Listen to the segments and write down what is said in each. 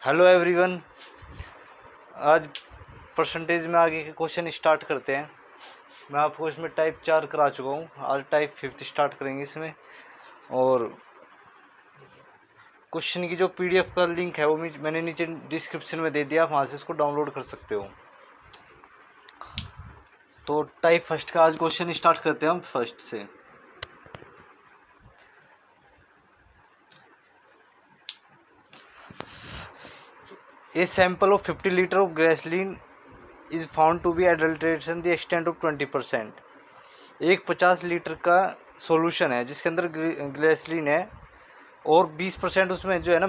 Hello everyone. आज percentage में आगे के क्वेश्चन स्टार्ट करते हैं। मैं आपको इसमें टाइप 4 करा चुका हूँ, आज टाइप 5 स्टार्ट करेंगे इसमें। और क्वेश्चन की जो पीडीएफ का लिंक है वो मैंने नीचे डिस्क्रिप्शन में दे दिया, आप वहाँ से इसको डाउनलोड कर सकते हो। तो टाइप फर्स्ट का आज क्वेश्चन स्टार्ट करते हैं हम फर्स्ट से। A sample of 50 liter of gasoline is found to be adulterated the extent of 20%। एक 50 लीटर का सॉल्यूशन है जिसके अंदर ग्लिसरीन है और 20% उसमें जो है ना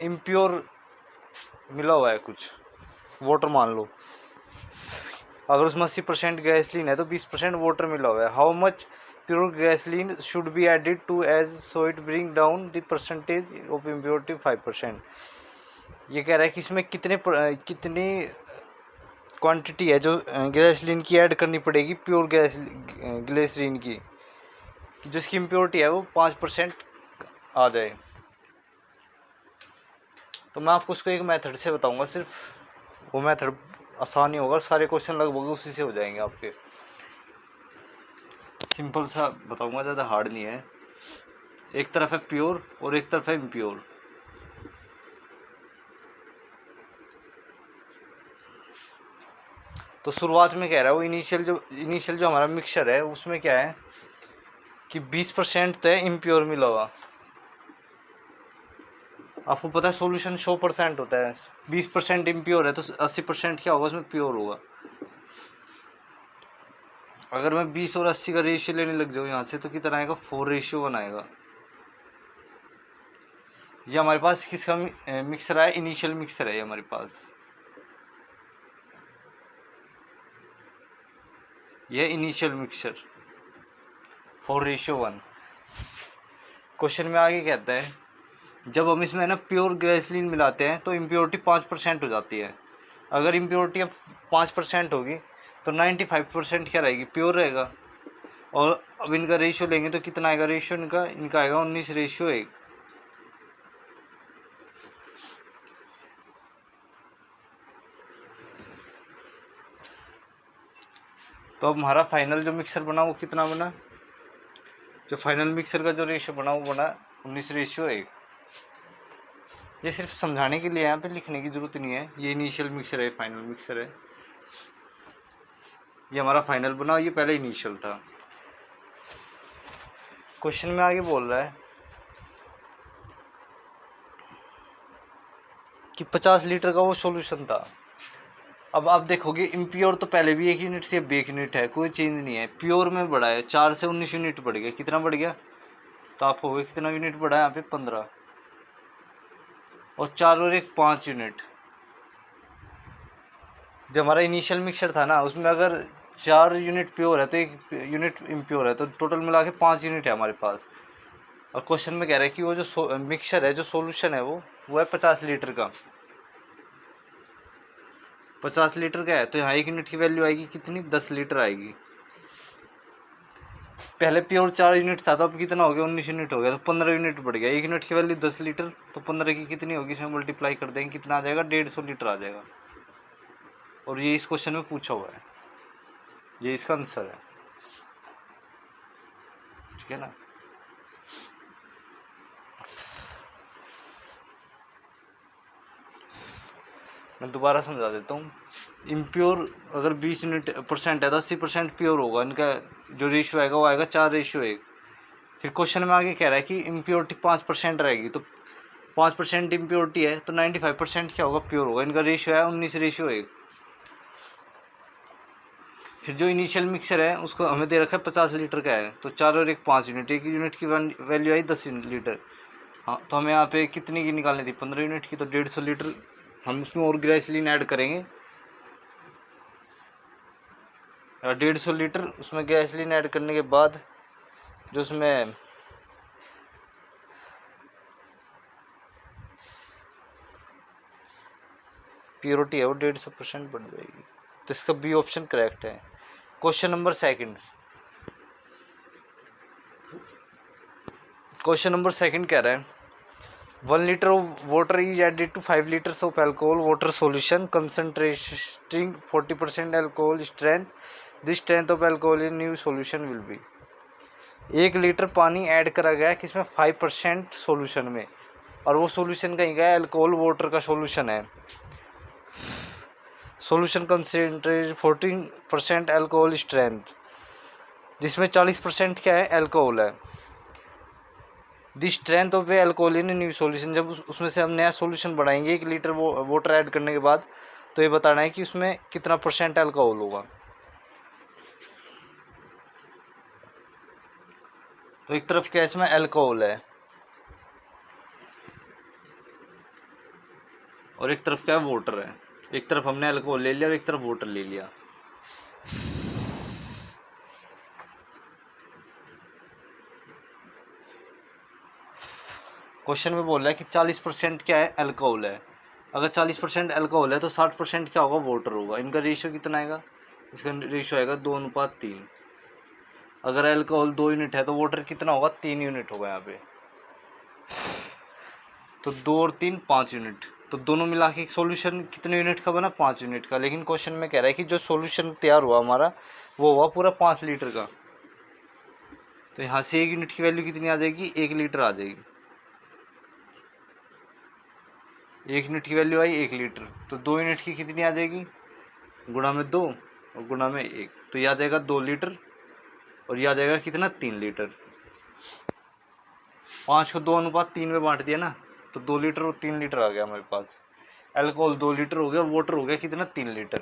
इम्प्योर मिला हुआ है, कुछ वाटर मान लो। अगर उसमें 80% गैसलीन है तो 20% वाटर मिला हुआ है। How much pure gasoline should be added to edge so it bring down the percentage of impurity 5%। ये कह रहा है कि इसमें कितनी क्वांटिटी है जो गैसलीन की ऐड करनी पड़ेगी, प्योर ग्लिसरीन की, जिसकी इम्प्योरिटी है वो 5% आ जाए। तो मैं आपको उसको एक मेथड से बताऊंगा, सिर्फ वो मेथड आसान ही होगा, सारे क्वेश्चन लगभग उसी से हो जाएंगे आपके। सिंपल सा बताऊंगा, ज़्यादा हार्ड नहीं है। एक तरफ है प्योर और एक तरफ है इम्प्योर। तो शुरुआत में कह रहा है वो इनिशियल जो हमारा मिक्सचर है उसमें क्या है कि 20% तो है इम्प्योर मिला हुआ। आपको पता है सॉल्यूशन 100% होता है, 20% इम्प्योर है तो 80% क्या होगा उसमें प्योर होगा। अगर मैं 20 और 80 का रेशियो लेने लग जाऊँ यहाँ से तो कितना आएगा, 4:1 आएगा। ये हमारे पास किसका मिक्सर है, इनिशियल मिक्सर है ये हमारे पास। ये इनिशियल मिक्सर 4:1। क्वेश्चन में आगे कहता है जब हम इसमें ना प्योर गैसोलीन मिलाते हैं तो इम्प्योरिटी 5% हो जाती है। अगर इम्प्योरिटी अब 5% होगी तो 95% क्या रहेगी, प्योर रहेगा। और अब इनका रेशियो लेंगे तो कितना आएगा रेशियो इनका आएगा 19:1। तो अब हमारा फाइनल जो मिक्सर बना वो कितना बना, जो फाइनल मिक्सर का जो रेशियो बना वो बना 19:1। ये सिर्फ समझाने के लिए, यहाँ पे लिखने की जरूरत नहीं है। ये इनिशियल मिक्सर है, फाइनल मिक्सर है। ये हमारा फाइनल बना, ये पहले इनिशियल था। क्वेश्चन में आगे बोल रहा है कि 50 लीटर का वो सॉल्यूशन था। अब आप देखोगे इम्प्योर तो पहले भी 1 यूनिट से अब 1 यूनिट है, कोई चेंज नहीं है। प्योर में बढ़ा है, 4 से 19 यूनिट बढ़ गया। कितना बढ़ गया, तो आप हो गए कितना यूनिट बढ़ा है यहाँ पे 15, और 4 और 1 5 यूनिट। जो हमारा इनिशियल मिक्सर था ना उसमें अगर 4 यूनिट प्योर है तो 1 यूनिट इम्प्योर है, तो टोटल मिला के 5 यूनिट है हमारे पास। और क्वेश्चन में कह रहा है कि वो जो मिक्सचर है, जो सॉल्यूशन है वो है 50 लीटर का। 50 लीटर का है तो यहाँ 1 यूनिट की वैल्यू आएगी कितनी, 10 लीटर आएगी। पहले प्योर 4 यूनिट था तो अब कितना हो गया, 19 यूनिट हो गया, तो 15 यूनिट बढ़ गया। 1 यूनिट की वैल्यू 10 लीटर, तो 15 की कितनी होगी, इसमें मल्टीप्लाई कर देंगे, कितना आ जाएगा, 150 लीटर आ जाएगा। और ये इस क्वेश्चन में पूछा हुआ है, ये इसका आंसर है। ठीक है ना। मैं दोबारा समझा देता हूँ। इम्प्योर अगर 20 यूनिट परसेंट है तो 80% प्योर होगा। इनका जो रेशियो आएगा वो आएगा 4:1। फिर क्वेश्चन में आगे कह रहा है कि इम्प्योरिटी 5% रहेगी, तो 5% इम्प्योरिटी है तो 95% क्या होगा, प्योर होगा। इनका रेशियो है 19:1। फिर जो इनिशियल मिक्सर है उसको हमें दे रखा है 50 लीटर का है, तो 4 और 1 5 यूनिट, 1 यूनिट की वैल्यू आई 10 लीटर। हाँ, तो हमें यहाँ पे कितनी की निकालनी थी, 15 यूनिट की, तो 150 लीटर हम उसमें और गैसोलीन ऐड करेंगे। 150 लीटर उसमें गैसोलीन ऐड करने के बाद जो उसमें प्योरिटी है वो 150% बढ़ जाएगी। तो इसका बी ऑप्शन करेक्ट है। क्वेश्चन नंबर सेकंड कह रहा है 1 liter of water is added to 5 liters of alcohol water solution concentrating 40% alcohol strength. The strength of alcohol in new solution will be. 1 litre पानी ऐड करा गया है किसमें 5% solution में, और वो सॉल्यूशन कहीं गया अल्कोहल वाटर का सॉल्यूशन है. सॉल्यूशन कंसेंट्रेट 14% अल्कोहल स्ट्रेंथ, जिसमें 40% क्या है अल्कोहल है. The strength of A alcohol in new solution, जब उसमें से हम नया सॉल्यूशन बढ़ाएंगे 1 लीटर वाटर ऐड करने के बाद, तो ये बताना है कि उसमें कितना % अल्कोहल होगा. तो एक तरफ क्या इसमें अल्कोहल है और एक तरफ क्या है वाटर है. एक तरफ हमने अल्कोहल ले लिया और एक तरफ वाटर ले लिया. क्वेश्चन में बोल रहा है कि 40% क्या है अल्कोहल है. अगर 40% अल्कोहल है तो 60% क्या होगा वाटर होगा. इनका रेशियो कितना आएगा, इसका रेशियो आएगा 2:3. अगर अल्कोहल 2 यूनिट है तो वाटर कितना होगा 3 यूनिट होगा यहाँ पे. तो 2 और 3 5 यूनिट. तो दोनों मिला के एक सॉल्यूशन कितने यूनिट का बना 5 यूनिट का. लेकिन क्वेश्चन में कह रहा है कि जो सॉल्यूशन तैयार हुआ हमारा वो हुआ पूरा 5 लीटर का. तो यहाँ से 1 यूनिट की वैल्यू कितनी आ जाएगी 1 लीटर आ जाएगी. 1 यूनिट की वैल्यू आई 1 लीटर. तो 2 यूनिट की कितनी आ जाएगी गुणा में 2 और गुणा में 1. तो यह आ जाएगा 2 लीटर और यह आ जाएगा कितना 3 लीटर. 5 को 2:3 में बांट दिया ना, तो 2 लीटर और 3 लीटर आ गया हमारे पास. अल्कोहल 2 लीटर हो गया, वाटर हो गया कितना 3 लीटर.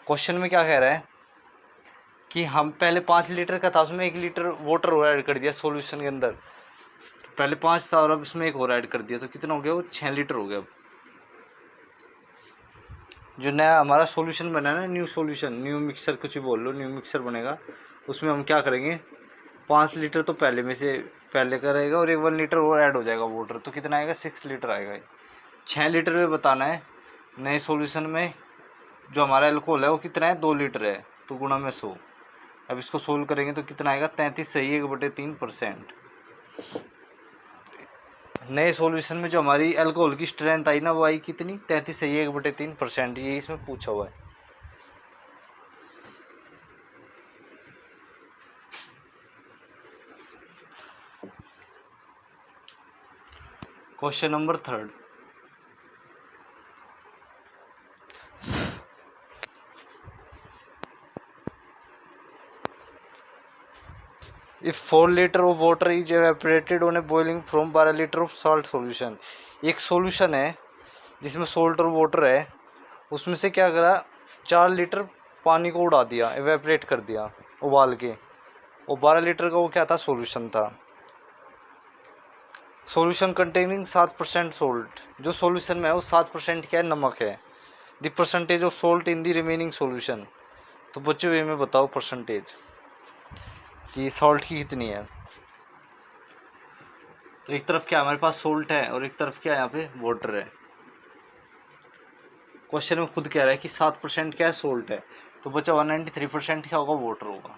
क्वेश्चन में क्या कह रहा है कि हम पहले 5 लीटर का था, उसमें 1 लीटर वाटर और ऐड कर दिया सॉल्यूशन के अंदर. तो पहले 5 था और अब इसमें 1 और ऐड कर दिया, तो कितना हो गया वो 6 लीटर हो गया. जो नया हमारा सॉल्यूशन बना है ना, न्यू सॉल्यूशन, न्यू मिक्सर कुछ भी बोल लो, न्यू मिक्सर बनेगा. उसमें हम क्या करेंगे 5 लीटर तो पहले में से पहले का रहेगा और 1 लीटर और ऐड हो जाएगा वाटर. तो कितना आएगा 6 लीटर आएगा. 6 लीटर में बताना है नए सॉल्यूशन में जो हमारा अल्कोहल है वो कितना है 2 लीटर है, तो गुणा में 100. अब इसको सोल्व करेंगे तो कितना आएगा 33 सही 1/3%. नए सॉल्यूशन में जो हमारी अल्कोहल की स्ट्रेंथ आई ना वो आई कितनी 33 सही 1/3%. ये इसमें पूछा हुआ है. Question number 3. If 4 liter of water is evaporated on a boiling from 12 liter of salt solution. एक सॉल्यूशन है जिसमें सॉल्ट और वाटर है, उसमें से क्या करा 4 लीटर पानी को उड़ा दिया, एवेपरेट कर दिया उबाल के, और 12 लीटर का वो क्या था सॉल्यूशन था. Solution containing 7% salt. जो सॉल्यूशन में है वो 7% क्या है नमक है. The percentage of salt in the remaining solution. तो बच्चों ये में बताओ परसेंटेज कि सॉल्ट की कितनी है. तो एक तरफ क्या हमारे पास सॉल्ट है और एक तरफ क्या है यहाँ पे वाटर है. क्वेश्चन में खुद कह रहा है कि 7% क्या है सॉल्ट है, तो बचा 193% क्या होगा वाटर होगा.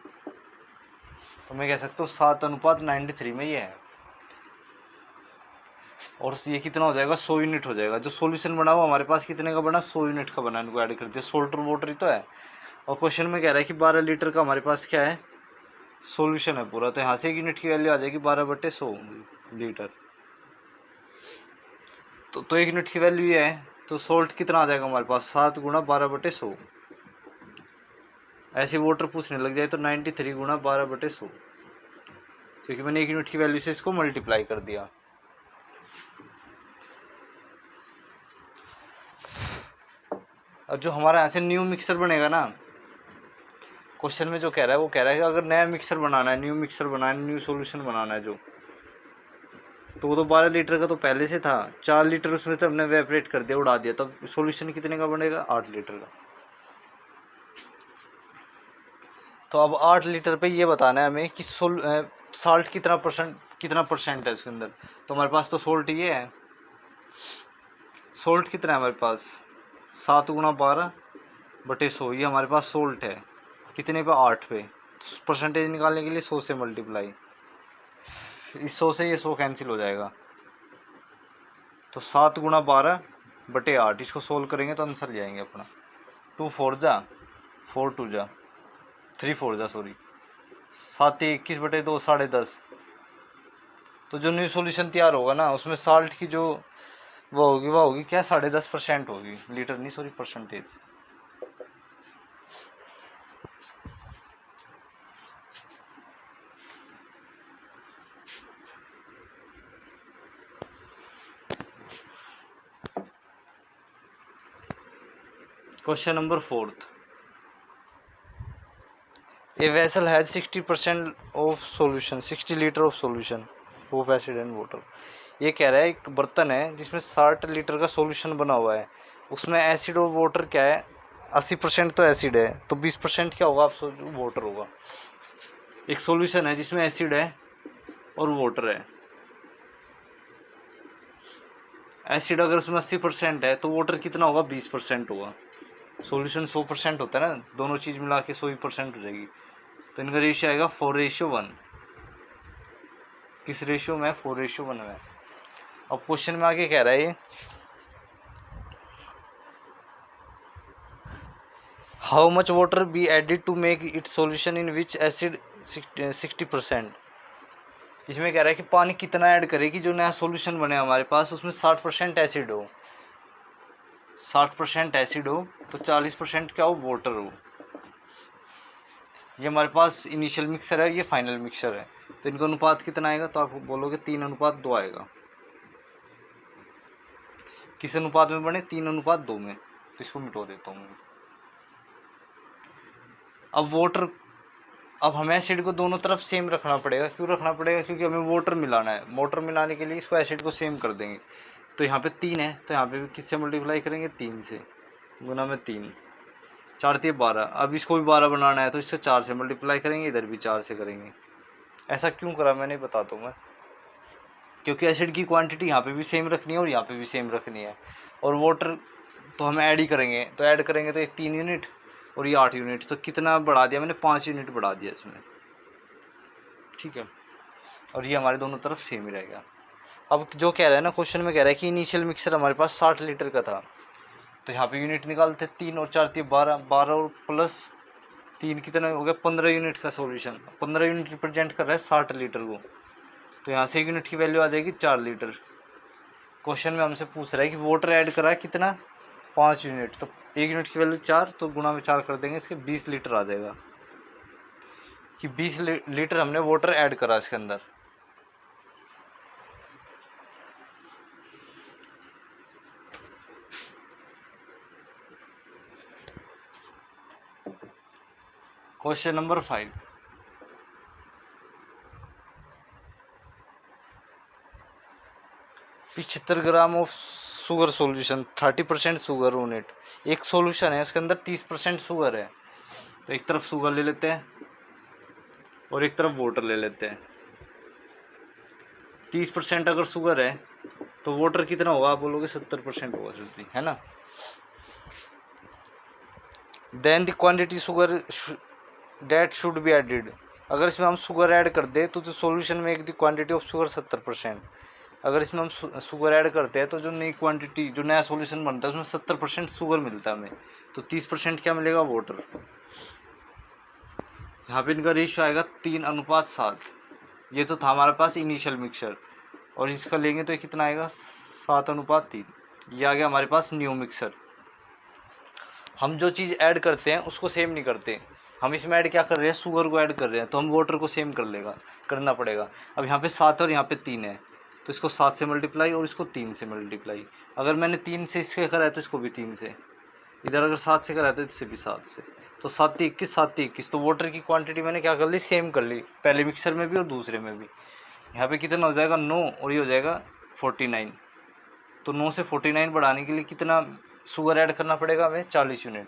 तो मैं कह सकता हूँ 7:93 में ये है. और ये कितना हो जाएगा 100 यूनिट हो जाएगा. जो सॉल्यूशन बना हुआ हमारे पास कितने का बना 100 यूनिट का बना. इनको ऐड कर दिया, सॉल्ट और वाटर ही तो है. और क्वेश्चन में कह रहा है कि 12 लीटर का हमारे पास क्या है सॉल्यूशन है पूरा. तो यहाँ से 1 यूनिट की वैल्यू आ जाएगी 12/100 लीटर. तो 1 यूनिट की वैल्यू ये है. तो सॉल्ट कितना आ जाएगा हमारे पास 7 × 12/100. ऐसे वाटर पूछने लग जाए तो 93 × 12/100, क्योंकि मैंने 1 यूनिट की वैल्यू से इसको मल्टीप्लाई कर दिया. और जो हमारा यहाँ से न्यू मिक्सर बनेगा ना, क्वेश्चन में जो कह रहा है वो कह रहा है कि अगर नया मिक्सर बनाना है, न्यू मिक्सर बनाना है, न्यू सॉल्यूशन बनाना है जो, तो वो तो 12 लीटर का तो पहले से था. 4 लीटर उसमें से हमने वेपरेट कर दिया, उड़ा दिया. तब सॉल्यूशन कितने का बनेगा 8 लीटर का. तो अब 8 लीटर पे ये बताना है हमें कि साल्ट कितना परसेंट है इसके अंदर. तो हमारे पास तो सॉल्ट ये है. सॉल्ट कितना है हमारे पास 7 × 12/100. ये हमारे पास सॉल्ट है कितने पे 8 पे. परसेंटेज निकालने के लिए 100 से मल्टीप्लाई. इस 100 से ये 100 कैंसिल हो जाएगा. तो 7 गुणा 12/8 इसको सोल्व करेंगे तो आंसर जाएंगे अपना 2 4 जा 4 2 जा 3 4 जा सॉरी 7 21/2 10.5। तो जो न्यू सॉल्यूशन तैयार होगा ना उसमें साल्ट की जो वो होगी क्या 10.5% होगी, लीटर नहीं sorry percentage. Question number 4। A vessel has 60% of solution 60 litre of solution of acid and water. ये कह रहा है एक बर्तन है जिसमें 60 लीटर का सॉल्यूशन बना हुआ है, उसमें एसिड और वाटर क्या है 80% तो एसिड है, तो 20% क्या होगा आप सोचो वाटर होगा। एक सॉल्यूशन है जिसमें एसिड है और वाटर है। एसिड अगर उसमें 80% है तो वाटर कितना होगा 20% होगा। सॉल्यूशन 100% होता है ना, दोनों चीज़ मिला के 100% हो जाएगी। तो इनका रेशियो आएगा 4:1। किस रेशियो में 4:1 में। अब क्वेश्चन में आगे कह रहा है ये how much water be added to make it solution in which acid 60%। इसमें कह रहा है कि पानी कितना ऐड करेगी जो नया सॉल्यूशन बने हमारे पास उसमें 60% एसिड हो, 60% एसिड हो तो 40% क्या हो वाटर हो। ये हमारे पास इनिशियल मिक्सर है, ये फाइनल मिक्सर है, तो इनका अनुपात कितना आएगा तो आप बोलोगे 3:2 आएगा। किस अनुपात में बने 3:2 में, तो इसको मिटो देता हूँ। अब वाटर, अब हमें एसिड को दोनों तरफ सेम रखना पड़ेगा। क्यों रखना पड़ेगा? क्योंकि हमें वाटर मिलाना है। वाटर मिलाने के लिए इसको एसिड को सेम कर देंगे। तो यहाँ पे 3 है तो यहाँ पे भी किससे मल्टीप्लाई करेंगे 3 से, गुना में 3 4 3 12। अब इसको भी 12 बनाना है तो इससे 4 से मल्टीप्लाई करेंगे, इधर भी 4 से करेंगे। ऐसा क्यों करा मैंने बताता हूँ मैं, क्योंकि एसिड की क्वांटिटी यहाँ पे भी सेम रखनी है और यहाँ पे भी सेम रखनी है। और वाटर तो हम ऐड ही करेंगे, तो ऐड करेंगे तो ये 3 यूनिट और ये 8 यूनिट, तो कितना बढ़ा दिया मैंने 5 यूनिट बढ़ा दिया इसमें, ठीक है। और ये हमारे दोनों तरफ सेम ही रहेगा। अब जो कह रहा है ना क्वेश्चन में कह रहा है कि इनिशियल मिक्सर हमारे पास 60 लीटर का था, तो यहाँ पे यूनिट निकालते 3 और 4 3 12 12 और प्लस 3 कितना हो गया 15 यूनिट का सॉल्यूशन। 15 यूनिट रिप्रेजेंट कर रहा है 60 लीटर को, तो यहाँ से एक यूनिट की वैल्यू आ जाएगी 4 लीटर। क्वेश्चन में हमसे पूछ रहा है कि वाटर ऐड करा है कितना 5 यूनिट, तो एक यूनिट की वैल्यू 4 तो गुणा में 4 कर देंगे, इसके 20 लीटर आ जाएगा कि 20 लीटर हमने वाटर ऐड करा इसके अंदर। Question number 5। $75 gram of sugar solution 30% sugar on it. एक सॉल्यूशन है उसके अंदर 30% शुगर है, तो एक तरफ शुगर ले लेते हैं और एक तरफ वाटर ले लेते हैं। 30% अगर शुगर है तो वाटर कितना होगा आप बोलोगे 70% होगा जल्दी, है ना। Then the quantity sugar that should be added. अगर इसमें हम शुगर ऐड कर दे तो सॉल्यूशन में एक द क्वांटिटी ऑफ शुगर 70%। अगर इसमें हम शुगर ऐड करते हैं तो जो नई क्वांटिटी जो नया सॉल्यूशन बनता है उसमें 70% शुगर मिलता है हमें, तो 30% क्या मिलेगा वाटर। यहाँ पे इनका रेशियो आएगा 3:7। ये तो था हमारे पास इनिशियल मिक्सर, और इसका लेंगे तो ये कितना आएगा 7:3। ये आ गया हमारे पास न्यू मिक्सर। हम जो चीज़ ऐड करते हैं उसको सेम नहीं करते, हम इसमें ऐड क्या कर रहे हैं शुगर को ऐड कर रहे हैं, तो हम वाटर को सेम करना पड़ेगा। अब यहाँ पे 7 और यहाँ पे 3 है, तो इसको 7 से मल्टीप्लाई और इसको 3 से मल्टीप्लाई। अगर मैंने 3 से इसके करा है तो इसको भी 3 से, इधर अगर 7 से करा है तो इससे भी 7 से, तो 7 3 21 7 3 21। तो वाटर की क्वांटिटी मैंने क्या कर ली सेम कर ली, पहले मिक्सर में भी और दूसरे में भी। यहाँ पे कितना हो जाएगा 9 और ये हो जाएगा 49। तो 9 से 49 बढ़ाने के लिए कितना शुगर ऐड करना पड़ेगा हमें 40 यूनिट,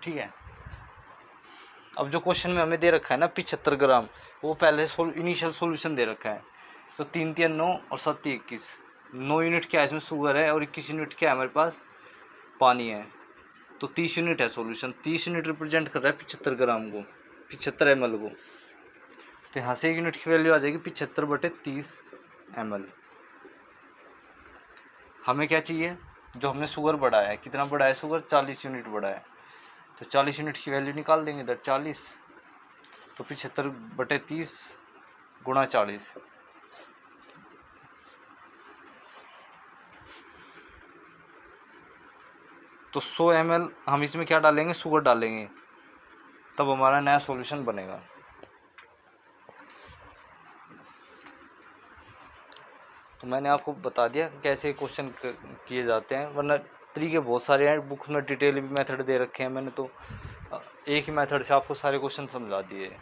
ठीक है। अब जो क्वेश्चन में हमें दे रखा है ना 75 ग्राम, वो पहले इनिशियल सॉल्यूशन दे रखा है। तो 3 3 9 और 7 21, 9 यूनिट क्या है इसमें शुगर है और 21 यूनिट क्या है हमारे पास पानी है, तो 30 यूनिट है सॉल्यूशन। 30 यूनिट रिप्रेजेंट कर रहा है 75 ग्राम को, 75 ml को। तो यहाँ से एक यूनिट की वैल्यू आ जाएगी 75/30 ml। हमें क्या चाहिए, जो हमने शुगर बढ़ाया है, कितना बढ़ाया है शुगर, 40 यूनिट बढ़ाया है, तो 40 यूनिट की वैल्यू निकाल देंगे इधर 40, तो 75/30 गुणा 40, तो 100 ml हम इसमें क्या डालेंगे, शुगर डालेंगे, तब हमारा नया सॉल्यूशन बनेगा। तो मैंने आपको बता दिया कैसे क्वेश्चन किए जाते हैं, वरना तरीके बहुत सारे हैं, बुक में डिटेल भी मेथड दे रखे हैं मैंने, तो एक ही मेथड से आपको सारे क्वेश्चन समझा दिए।